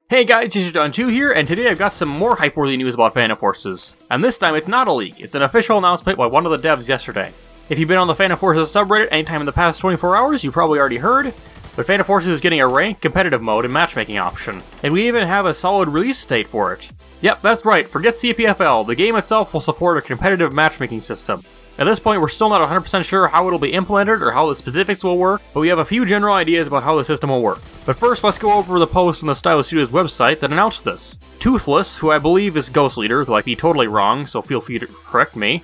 Hey guys, John2 here, and today I've got some more hype-worthy news about Phantom Forces. And this time it's not a leak, it's an official announcement by one of the devs yesterday. If you've been on the Phantom Forces subreddit anytime in the past 24 hours, you probably already heard, but Phantom Forces is getting a ranked competitive mode and matchmaking option. And we even have a solid release date for it. Yep, that's right, forget CPFL, the game itself will support a competitive matchmaking system. At this point, we're still not 100% sure how it'll be implemented or how the specifics will work, but we have a few general ideas about how the system will work. But first, let's go over the post on the Stylus Studios website that announced this. Toothless, who I believe is Ghost Leader, though I'd be totally wrong, so feel free to correct me,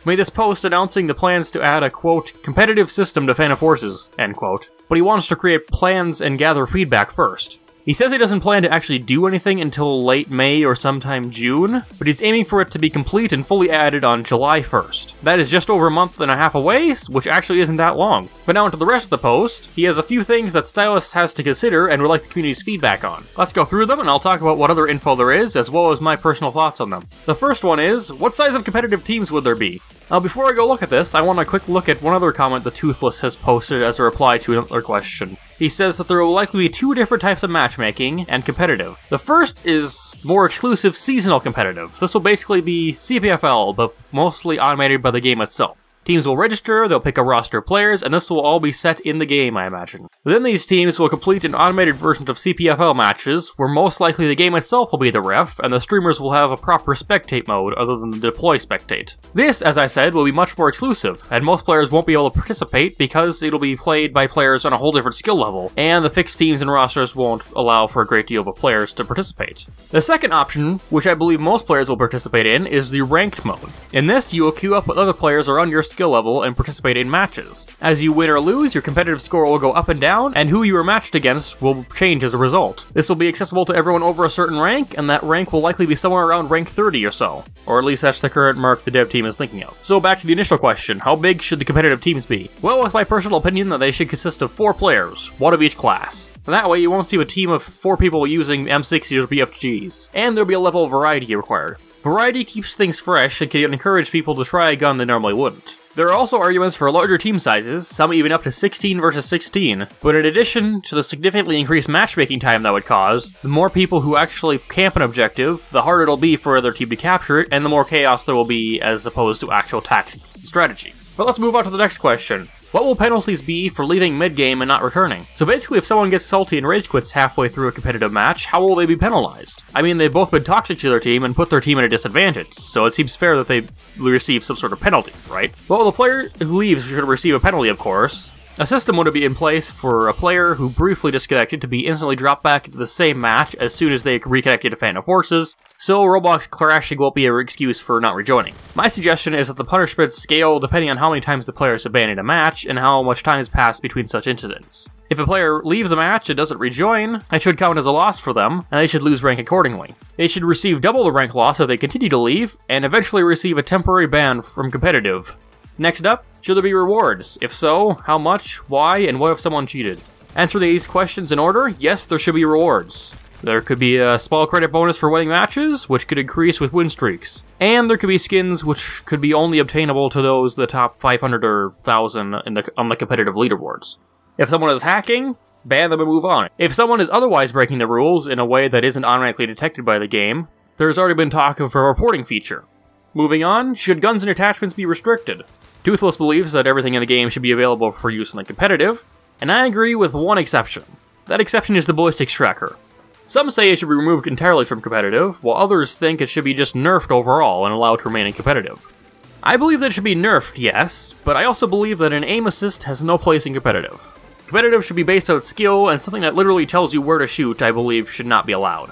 made this post announcing the plans to add a, quote, competitive system to Phantom Forces, end quote. But he wants to create plans and gather feedback first. He says he doesn't plan to actually do anything until late May or sometime June, but he's aiming for it to be complete and fully added on July 1st. That is just over a month and a half away, which actually isn't that long. But now into the rest of the post, he has a few things that Stylus has to consider and would like the community's feedback on. Let's go through them and I'll talk about what other info there is, as well as my personal thoughts on them. The first one is, what size of competitive teams would there be? Now before I go look at this, I want a quick look at one other comment that Toothless has posted as a reply to another question. He says that there will likely be two different types of matchmaking and competitive. The first is more exclusive seasonal competitive. This will basically be CPFL, but mostly automated by the game itself. Teams will register, they'll pick a roster of players, and this will all be set in the game, I imagine. Then these teams will complete an automated version of CPFL matches, where most likely the game itself will be the ref, and the streamers will have a proper spectate mode other than the deploy spectate. This, as I said, will be much more exclusive, and most players won't be able to participate because it'll be played by players on a whole different skill level, and the fixed teams and rosters won't allow for a great deal of players to participate. The second option, which I believe most players will participate in, is the ranked mode. In this, you will queue up with other players around your skill level and participate in matches. As you win or lose, your competitive score will go up and down, and who you were matched against will change as a result. This will be accessible to everyone over a certain rank, and that rank will likely be somewhere around rank 30 or so. Or at least that's the current mark the dev team is thinking of. So back to the initial question, how big should the competitive teams be? Well, it's my personal opinion that they should consist of 4 players, one of each class. And that way you won't see a team of 4 people using M60s or BFGs, and there'll be a level of variety required. Variety keeps things fresh and can encourage people to try a gun they normally wouldn't. There are also arguments for larger team sizes, some even up to 16 versus 16, but in addition to the significantly increased matchmaking time that would cause, the more people who actually camp an objective, the harder it'll be for their team to capture it, and the more chaos there will be as opposed to actual tactics and strategy. But let's move on to the next question. What will penalties be for leaving mid-game and not returning? So basically, if someone gets salty and rage quits halfway through a competitive match, how will they be penalized? I mean, they've both been toxic to their team and put their team at a disadvantage, so it seems fair that they receive some sort of penalty, right? Well, the player who leaves should receive a penalty, of course. A system would be in place for a player who briefly disconnected to be instantly dropped back into the same match as soon as they reconnected to Phantom Forces, so Roblox crashing won't be an excuse for not rejoining. My suggestion is that the punishments scale depending on how many times the player has abandoned a match and how much time has passed between such incidents. If a player leaves a match and doesn't rejoin, it should count as a loss for them, and they should lose rank accordingly. They should receive double the rank loss if they continue to leave, and eventually receive a temporary ban from competitive. Next up, should there be rewards? If so, how much, why, and what if someone cheated? Answer these questions in order. Yes, there should be rewards. There could be a small credit bonus for winning matches, which could increase with win streaks. And there could be skins which could be only obtainable to those the top 500 or 1,000 on the competitive leaderboards. If someone is hacking, ban them and move on. If someone is otherwise breaking the rules in a way that isn't automatically detected by the game, there's already been talk of a reporting feature. Moving on, should guns and attachments be restricted? Toothless believes that everything in the game should be available for use in the competitive, and I agree with one exception. That exception is the ballistics tracker. Some say it should be removed entirely from competitive, while others think it should be just nerfed overall and allowed to remain in competitive. I believe that it should be nerfed, yes, but I also believe that an aim assist has no place in competitive. Competitive should be based on skill, and something that literally tells you where to shoot, I believe, should not be allowed.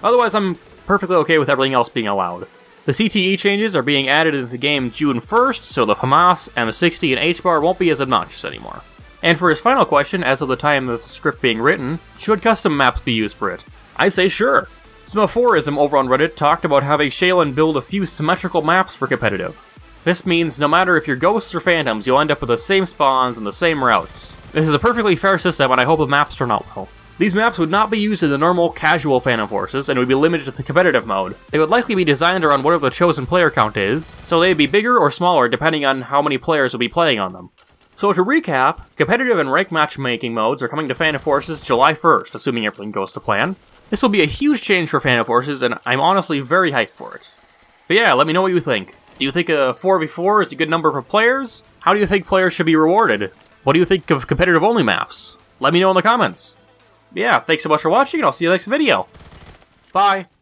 Otherwise, I'm perfectly okay with everything else being allowed. The CTE changes are being added into the game June 1st, so the FAMAS, M60, and H-bar won't be as obnoxious anymore. And for his final question, as of the time of the script being written, should custom maps be used for it? I'd say sure. Semaphorism over on Reddit talked about having Shaylin build a few symmetrical maps for competitive. This means no matter if you're ghosts or phantoms, you'll end up with the same spawns and the same routes. This is a perfectly fair system, and I hope the maps turn out well. These maps would not be used in the normal, casual Phantom Forces, and would be limited to the competitive mode. They would likely be designed around whatever the chosen player count is, so they'd be bigger or smaller depending on how many players will be playing on them. So to recap, competitive and ranked matchmaking modes are coming to Phantom Forces July 1st, assuming everything goes to plan. This will be a huge change for Fan of Forces, and I'm honestly very hyped for it. But yeah, let me know what you think. Do you think a 4v4 is a good number for players? How do you think players should be rewarded? What do you think of competitive-only maps? Let me know in the comments. Yeah, thanks so much for watching, and I'll see you next video. Bye!